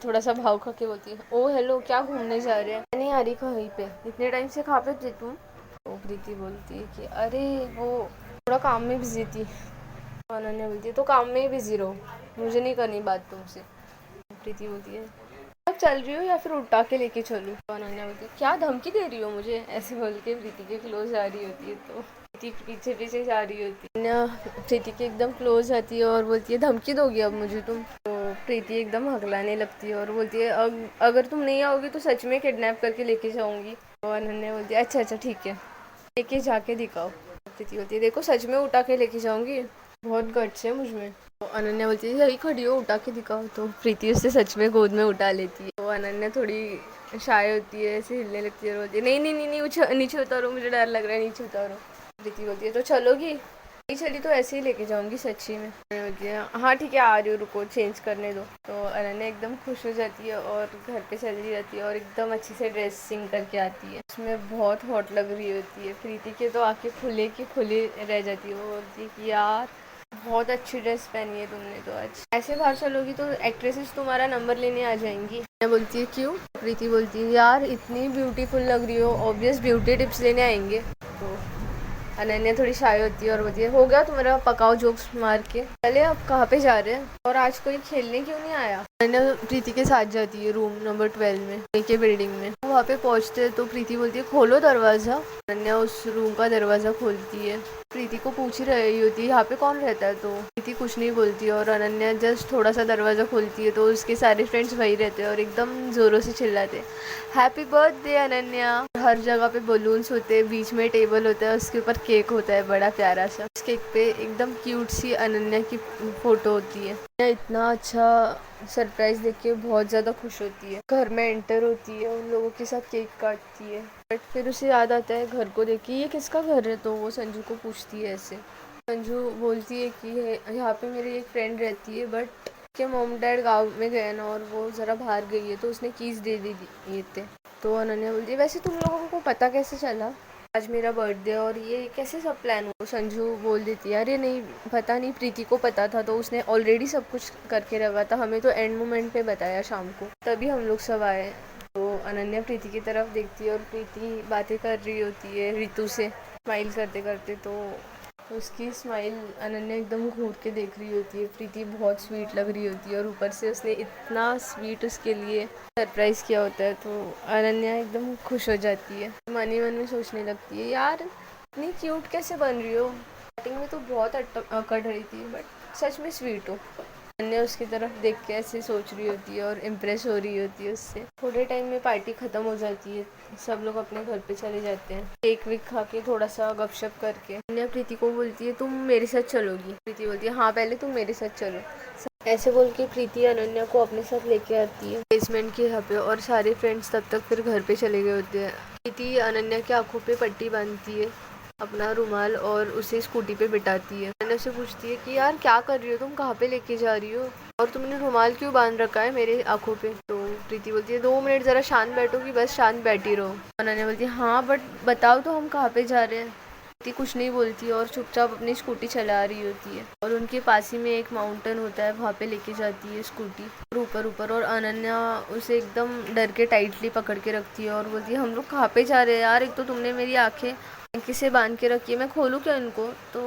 थोड़ा सा भाव खा के बोलती है ओ हेलो क्या घूमने जा रहे हैं, मैं नहीं आ रही कहीं पे, इतने टाइम से कहाँ पे थे तुम। तो प्रीति बोलती है कि अरे वो थोड़ा काम में बिजी थी। तो अनन्या बोलती है तो काम में ही बिजी रहो, मुझे नहीं करनी बात तुमसे। प्रीति बोलती है अब चल रही हो या फिर उठा के लेके चलूँ। तो अनन्या बोलती है क्या धमकी दे रही हो मुझे, ऐसे बोल के प्रीति के क्लोज आ रही होती है। तो प्रीति पीछे पीछे जा रही होती है, अनन्या प्रीति के एकदम क्लोज आती है और बोलती है धमकी दोगी अब मुझे तुम। तो प्रीति एकदम हकलाने लगती है और बोलती है अगर तुम नहीं आओगी तो सच में किडनैप करके लेके जाऊंगी। तो अनन्या बोलती है अच्छा ठीक है लेके जाके दिखाओ। प्रीति बोलती है देखो सच में उठा के लेके जाऊंगी, बहुत गट्स है मुझ में। तो अनन्या बोलती है यही खड़ी हो उठा के दिखाओ। तो प्रीति उससे सच में गोद में उठा लेती है। तो अनन्या थोड़ी शाय होती है, ऐसे हिलने लगती है और बोलती है नहीं नीचे उतारो, मुझे डर लग रहा है, नीचे उतारो। प्रीति बोलती है तो चलोगी, नहीं चली तो ऐसे ही लेके जाऊंगी सच्ची में। बोलती है हाँ ठीक है आ रही हूँ, रुको चेंज करने दो। तो अनन्या एकदम खुश हो जाती है और घर पे चली जाती है और एकदम अच्छे से ड्रेसिंग करके आती है, उसमें बहुत हॉट लग रही होती है। प्रीति के तो आंखें खुले की खुली रह जाती है, वो बोलती है कि यार बहुत अच्छी ड्रेस पहनी है तुमने तो आज, ऐसे बाहर चलोगी तो एक्ट्रेसेस तुम्हारा नंबर लेने आ जाएंगी। मैं बोलती है क्यों। प्रीति बोलती है यार इतनी ब्यूटीफुल लग रही हो, ऑब्वियस ब्यूटी टिप्स लेने आएंगे। तो अनन्या थोड़ी शाय होती है और बोलती है हो गया तुम्हारा पकाओ जोक्स मार के, चले अब कहाँ पे जा रहे हैं और आज कोई खेलने क्यों नहीं आया। अनन्या प्रीति के साथ जाती है रूम नंबर 12 में के बिल्डिंग में। वहाँ पे पहुँचते हैं तो प्रीति बोलती है खोलो दरवाज़ा। अनन्या उस रूम का दरवाज़ा खोलती है, प्रीति को पूछ ही रही होती है यहाँ पे कौन रहता है। तो प्रीति कुछ नहीं बोलती और अनन्या जस्ट थोड़ा सा दरवाज़ा खोलती है तो उसके सारे फ्रेंड्स वही रहते हैं और एकदम ज़ोरों से चिल्लाते हैप्पी बर्थडे अनन्या। हर जगह पे बलून्स होते हैं, बीच में टेबल होता है, उसके ऊपर केक होता है बड़ा प्यारा सा, उस केक पे एकदम क्यूट सी अनन्या की फ़ोटो होती है। इतना अच्छा सरप्राइज़ देख के बहुत ज़्यादा खुश होती है, घर में एंटर होती है, उन लोगों के साथ केक काटती है। बट फिर उसे याद आता है घर को देख के ये किसका घर है। तो वो संजू को पूछती है ऐसे, संजू बोलती है कि यहाँ पे मेरी एक फ्रेंड रहती है बट के मॉम डैड गाँव में गए ना और वो ज़रा बाहर गई है तो उसने कीज दे दी ये थे। तो अनन्या बोलती है वैसे तुम लोगों को पता कैसे चला आज मेरा बर्थडे और ये कैसे सब प्लान हो। संजू बोल देती है अरे नहीं पता नहीं, प्रीति को पता था तो उसने ऑलरेडी सब कुछ करके रखा था, हमें तो एंड मोमेंट पे बताया शाम को, तभी हम लोग सब आए। तो अनन्या प्रीति की तरफ देखती है और प्रीति बातें कर रही होती है रितु से स्माइल करते करते। तो उसकी स्माइल अनन्या एकदम घूर के देख रही होती है, प्रीति बहुत स्वीट लग रही होती है और ऊपर से उसने इतना स्वीट उसके लिए सरप्राइज़ किया होता है। तो अनन्या एकदम खुश हो जाती है, मन ही मन में सोचने लगती है यार इतनी क्यूट कैसे बन रही हो, स्टार्टिंग में तो बहुत अकड़ रही थी बट सच में स्वीट हो। अनन्या उसकी तरफ देख के ऐसे सोच रही होती है और इम्प्रेस हो रही होती है उससे। थोड़े टाइम में पार्टी ख़त्म हो जाती है, सब लोग अपने घर पे चले जाते हैं केक वेक खा के थोड़ा सा गपशप करके। अनन्या प्रीति को बोलती है तुम मेरे साथ चलोगी। प्रीति बोलती है हाँ पहले तुम मेरे साथ चलो। ऐसे बोल के प्रीति अनन्या को अपने साथ लेके आती है बेसमेंट के यहाँ पे और सारे फ्रेंड्स तब तक फिर घर पे चले गए होते हैं। प्रीति अनन्या की आंखों पे पट्टी बांधती है अपना रुमाल और उसे स्कूटी पे बिठाती है। अनन्या से पूछती है कि यार क्या कर रही हो तुम, कहाँ पे लेके जा रही हो और तुमने रुमाल क्यों बांध रखा है मेरे आंखों पे। तो प्रीति बोलती है 2 मिनट ज़रा शांत बैठोगी, बस शांत बैठी रहो। अनन्या बोलती है हाँ बट बताओ तो हम कहाँ पे जा रहे हैं। प्रीति कुछ नहीं बोलती और चुपचाप अपनी स्कूटी चला रही होती है और उनके पास ही में एक माउंटेन होता है, वहाँ पे लेके जाती है स्कूटी ऊपर और अनन्या उसे एकदम डर के टाइटली पकड़ के रखती है और बोलती है हम लोग कहाँ पे जा रहे हैं यार, एक तो तुमने मेरी आंखें से बांध के रखी है, मैं खोलूँ क्या इनको। तो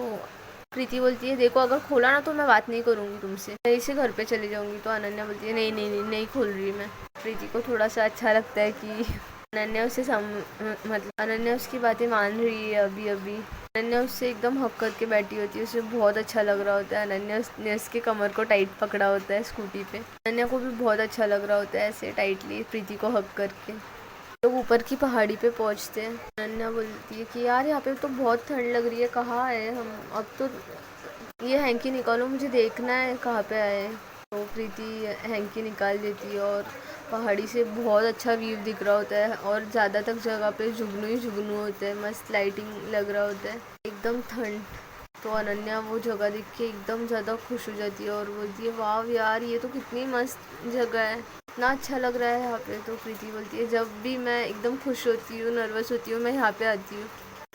प्रीति बोलती है देखो अगर खोला ना तो मैं बात नहीं करूँगी तुमसे, मैं इसे घर पे चली जाऊँगी। तो अनन्या बोलती है नहीं नहीं नहीं नहीं खोल रही मैं। प्रीति को थोड़ा सा अच्छा लगता है कि अनन्या उसे मतलब अनन्या उसकी बातें मान रही है अभी अभी। अनन्या उससे एकदम हक करके बैठी होती है, उसे बहुत अच्छा लग रहा होता है। अनन्या ने उसके कमर को टाइट पकड़ा होता है स्कूटी पे। अनन्या को भी बहुत अच्छा लग रहा होता है ऐसे टाइटली प्रीति को हक करके। लोग ऊपर की पहाड़ी पे पहुंचते हैं। अनन्या बोलती है कि यार यहाँ पे तो बहुत ठंड लग रही है, कहाँ है हम अब तो, ये हैंकी निकालो मुझे देखना है कहाँ पे आए। तो प्रीति हैंकी निकाल देती है और पहाड़ी से बहुत अच्छा व्यू दिख रहा होता है और ज़्यादा तक जगह पे जुगनू ही जुगनू होते हैं, मस्त लाइटिंग लग रहा होता है, एकदम ठंड। तो अनन्या वो जगह देख के एकदम ज़्यादा खुश हो जाती है और बोलती है वाह यार ये तो कितनी मस्त जगह है, इतना अच्छा लग रहा है यहाँ पे। तो प्रीति बोलती है जब भी मैं एकदम खुश होती हूँ, नर्वस होती हूँ, मैं यहाँ पे आती हूँ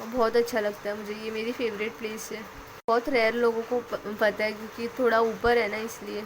और बहुत अच्छा लगता है मुझे, ये मेरी फेवरेट प्लेस है। बहुत रेयर लोगों को पता है क्योंकि थोड़ा ऊपर है ना, इसलिए।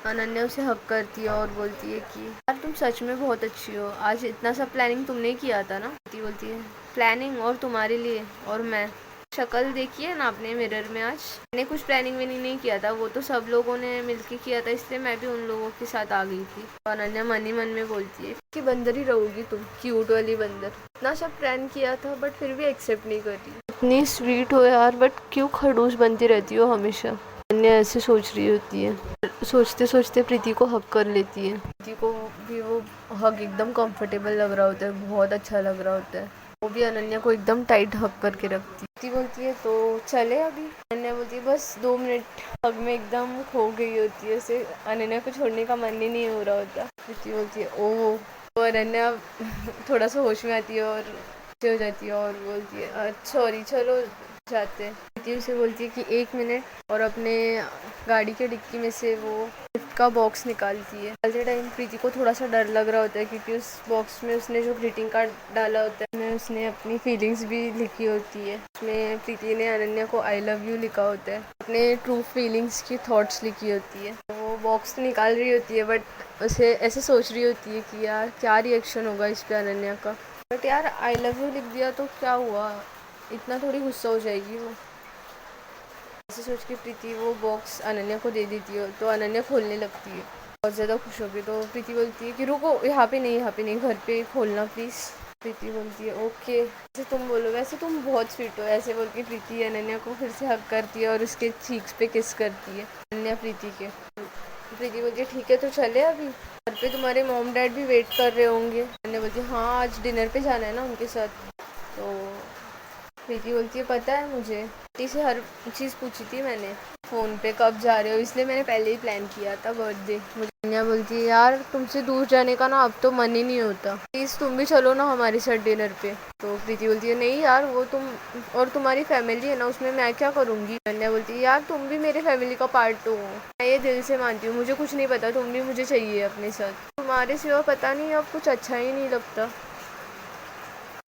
अनन्या उसे हक करती है और बोलती है कि यार तुम सच में बहुत अच्छी हो, आज इतना सब प्लानिंग तुमने किया था ना। प्रीति बोलती है प्लानिंग और तुम्हारे लिए, और मैं शक्ल देखी है ना आपने मिरर में, आज मैंने कुछ प्लानिंग विनिंग नहीं किया था, वो तो सब लोगों ने मिलके किया था, इसलिए मैं भी उन लोगों के साथ आ गई थी। तो अनन्या मन ही मन में बोलती है कि बंदर ही रहोगी तुम, क्यूट वाली बंदर, इतना सब प्लान किया था बट फिर भी एक्सेप्ट नहीं कर रही, इतनी स्वीट हो यार बट क्यों खड़ूस बनती रहती हो हमेशा। अनन्या ऐसे सोच रही होती है, सोचते सोचते प्रीति को हक कर लेती है। प्रीति को भी वो हक एकदम कंफर्टेबल लग रहा होता है, बहुत अच्छा लग रहा होता है, वो भी अनन्या को एकदम टाइट हक करके रखती है। प्रीति बोलती है तो चले अभी। अनन्या बोलती है बस 2 मिनट, हग में एकदम खो गई होती है, उसे अनन्या को छोड़ने का मन ही नहीं हो रहा होता। प्रीति बोलती है ओह, तो अनन्या थोड़ा सा होश में आती है और हो जाती है और बोलती है सॉरी चलो जाते हैं। प्रीति उसे बोलती है कि 1 मिनट, और अपने गाड़ी के डिक्की में से वो गिफ्ट का बॉक्स निकालती है। निकालते टाइम प्रीति को थोड़ा सा डर लग रहा होता है क्योंकि उस बॉक्स में उसने जो ग्रीटिंग कार्ड डाला होता है उसमें उसने अपनी फीलिंग्स भी लिखी होती है। उसमें प्रीति ने अनन्या को आई लव यू लिखा होता है, अपने ट्रू फीलिंग्स की थॉट्स लिखी होती है। तो वो बॉक्स निकाल रही होती है बट उसे ऐसे सोच रही होती है कि यार क्या रिएक्शन होगा इस पर अनन्या का, बट यार आई लव यू लिख दिया तो क्या हुआ, इतना थोड़ी गुस्सा हो जाएगी वो। ऐसे सोच के प्रीति वो बॉक्स अनन्या को दे देती है, तो अनन्या खोलने लगती है बहुत ज़्यादा खुश होगी। तो प्रीति बोलती है कि रुको, यहाँ पे नहीं, यहाँ पे नहीं, घर पे खोलना प्लीज़। प्रीति बोलती है ओके, जैसे तुम बोलो, वैसे तुम बहुत स्वीट हो, ऐसे बोल के प्रीति अनन्या को फिर से हक करती है और उसके चीक्स पे किस करती है अनन्या प्रीति के। प्रीति बोलती है ठीक है तो चले अभी, घर पे तुम्हारे मॉम डैड भी वेट कर रहे होंगे। अनन्या बोलती है हाँ आज डिनर पे जाना है ना उनके साथ। तो प्रीति बोलती है पता है मुझे, प्रीति से हर चीज़ पूछी थी मैंने फ़ोन पे कब जा रहे हो, इसलिए मैंने पहले ही प्लान किया था बर्थडे। मुझे अनन्या बोलती है यार तुमसे दूर जाने का ना अब तो मन ही नहीं होता, प्लीज़ तुम भी चलो ना हमारे साथ डिनर पे। तो प्रीति बोलती है नहीं यार वो तुम और तुम्हारी फैमिली है ना, उसमें मैं क्या करूँगी। अनन्या बोलती है यार तुम भी मेरे फैमिली का पार्ट हो, मैं ये दिल से मानती हूँ, मुझे कुछ नहीं पता, तुम भी मुझे चाहिए अपने साथ, तुम्हारे सिवा पता नहीं अब कुछ अच्छा ही नहीं लगता।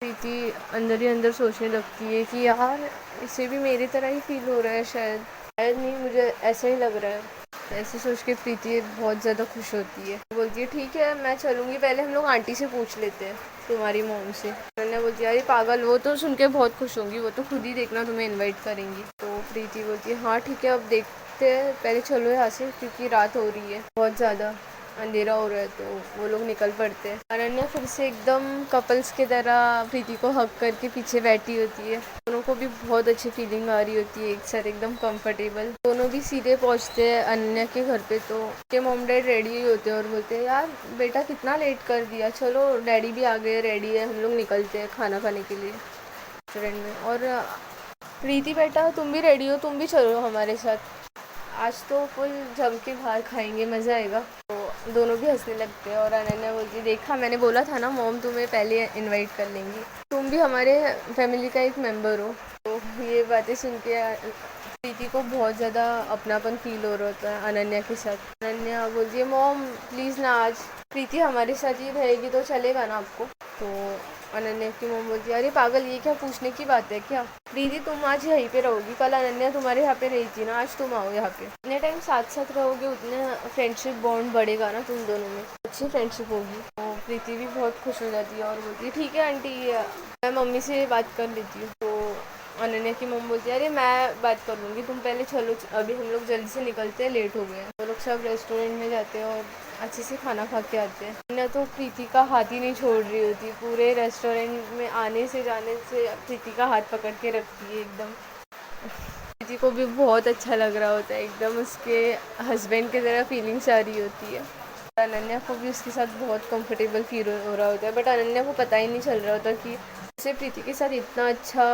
प्रीति अंदर ही अंदर सोचने लगती है कि यार इसे भी मेरी तरह ही फील हो रहा है, शायद शायद नहीं, मुझे ऐसा ही लग रहा है। ऐसे सोच के प्रीति बहुत ज़्यादा खुश होती है, बोलती है ठीक है मैं चलूँगी, पहले हम लोग आंटी से पूछ लेते हैं तुम्हारी मॉम से। अनन्या बोलती है अरे पागल, वो तो सुन के बहुत खुश होंगी, वो तो खुद ही देखना तुम्हें इन्वाइट करेंगी। तो प्रीति बोलती है हाँ ठीक है अब देखते हैं, पहले चलो यहाँ से क्योंकि रात हो रही है, बहुत ज़्यादा अंधेरा हो रहा है। तो वो लोग निकल पड़ते हैं। अनन्या फिर से एकदम कपल्स की तरह प्रीति को हक करके पीछे बैठी होती है, दोनों को भी बहुत अच्छी फीलिंग आ रही होती है एक साथ, एकदम कंफर्टेबल। दोनों भी सीधे पहुंचते हैं अनन्या के घर पे, तो के मॉम डैड रेडी ही होते हैं और बोलते हैं यार बेटा कितना लेट कर दिया, चलो डैडी भी आ गए, रेडी है, हम लोग निकलते हैं खाना खाने के लिए रेस्टोरेंट में। और प्रीति बेटा तुम भी रेडी हो, तुम भी चलो हमारे साथ, आज तो फुल जम के बाहर खाएंगे, मज़ा आएगा। तो दोनों भी हंसने लगते हैं और अनन्या बोलती है देखा मैंने बोला था ना मॉम तुम्हें पहले इनवाइट कर लेंगी, तुम भी हमारे फैमिली का एक मेंबर हो। तो ये बातें सुन के प्रीति को बहुत ज़्यादा अपनापन फील हो रहा होता है अनन्या के साथ। अनन्या बोलती है मॉम प्लीज़ ना, आज प्रीति हमारे साथ ही रहेगी तो चलेगा ना आपको। तो अनन्या की मॉम बोलती है अरे पागल ये क्या पूछने की बात है क्या, प्रीति तुम आज यहीं पे रहोगी, कल अनन्या तुम्हारे यहाँ पे रही थी ना, आज तुम आओ यहाँ पे, जितने टाइम साथ साथ रहोगे उतने फ्रेंडशिप बॉन्ड बढ़ेगा ना तुम दोनों में, अच्छी फ्रेंडशिप होगी। तो प्रीति भी बहुत खुश हो जाती है और बोलती है ठीक है आंटी मैं मम्मी से बात कर लेती हूँ। तो अनन्या की मम्मी बोलती है अरे मैं बात कर लूँगी, तुम पहले चलो, अभी हम लोग जल्दी से निकलते हैं, लेट हो गए हैं। वो लोग सब रेस्टोरेंट में जाते हैं और अच्छे से खाना खा के आते हैं। अनन्या तो प्रीति का हाथ ही नहीं छोड़ रही होती, पूरे रेस्टोरेंट में आने से जाने से प्रीति का हाथ पकड़ के रखती है एकदम। प्रीति को भी बहुत अच्छा लग रहा होता है, एकदम उसके हस्बैंड की तरह फीलिंग्स आ रही होती है। अनन्या को भी उसके साथ बहुत कंफर्टेबल फील हो रहा होता है, बट अनन्या को पता ही नहीं चल रहा होता कि उसे प्रीति के साथ इतना अच्छा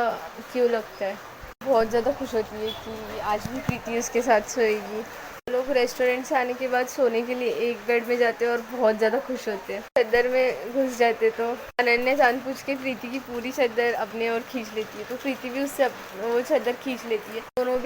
क्यों लगता है। बहुत ज़्यादा खुश होती है कि आज भी प्रीति उसके साथ सोएगी। लोग रेस्टोरेंट से आने के बाद सोने के लिए एक बेड में जाते हैं और बहुत ज़्यादा खुश होते हैं। चद्दर में घुस जाते तो अनन्या जानबूझ के प्रीति की पूरी चद्दर अपने और खींच लेती है, तो प्रीति भी उससे वो चद्दर खींच लेती है। दोनों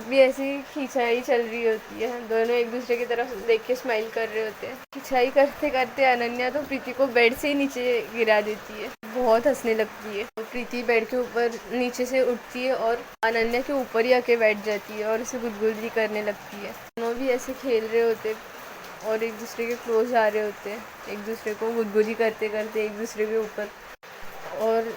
भी ऐसी खींचाई चल रही होती है, दोनों एक दूसरे की तरफ देख के स्माइल कर रहे होते हैं। खिंचाई करते करते अनन्या तो प्रीति को बेड से ही नीचे गिरा देती है, बहुत हंसने लगती है। तो प्रीति बेड के ऊपर नीचे से उठती है और अनन्या के ऊपर ही आके बैठ जाती है और उसे गुदगुदी करने लगती है। दोनों भी ऐसे खेल रहे होते और एक दूसरे के क्लोज आ रहे होते, एक दूसरे को गुदगुदी करते करते एक दूसरे के ऊपर, और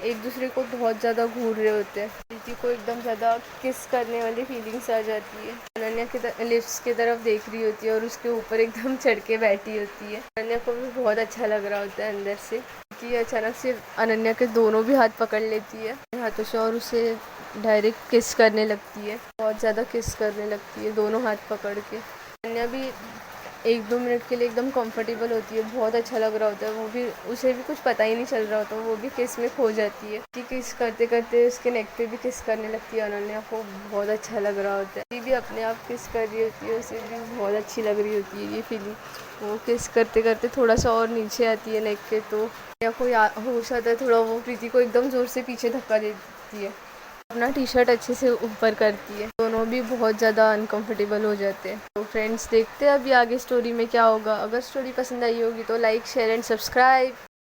एक दूसरे को बहुत ज़्यादा घूर रहे होते हैं। प्रीति को एकदम ज़्यादा किस करने वाली फीलिंग्स आ जाती है। अनन्या के लिप्स की तरफ देख रही होती है और उसके ऊपर एकदम चढ़ के बैठी होती है। अनन्या को भी बहुत अच्छा लग रहा होता है अंदर से कि अचानक से अनन्या के दोनों भी हाथ पकड़ लेती है हाथों से और उसे डायरेक्ट किस करने लगती है, बहुत ज़्यादा किस करने लगती है दोनों हाथ पकड़ के। अनन्या भी 1-2 मिनट के लिए एकदम कंफर्टेबल होती है, बहुत अच्छा लग रहा होता है। वो भी, उसे भी कुछ पता ही नहीं चल रहा होता, वो भी किस में खो जाती है कि किस करते करते उसके नेक पे भी किस करने लगती है। अनन्या को बहुत अच्छा लग रहा होता है, ये भी अपने आप किस कर रही होती है, उसे भी बहुत अच्छी लग रही होती है ये फीलिंग। वो किस करते करते थोड़ा सा और नीचे आती है नेक के, तो अनन्या को होश आता है थोड़ा, वो प्रीति को एकदम ज़ोर से पीछे धक्का देती है, अपना टी शर्ट अच्छे से ऊपर करती है। दोनों भी बहुत ज़्यादा अनकंफर्टेबल हो जाते हैं। तो फ्रेंड्स, देखते हैं अभी आगे स्टोरी में क्या होगा। अगर स्टोरी पसंद आई होगी तो लाइक, शेयर एंड सब्सक्राइब।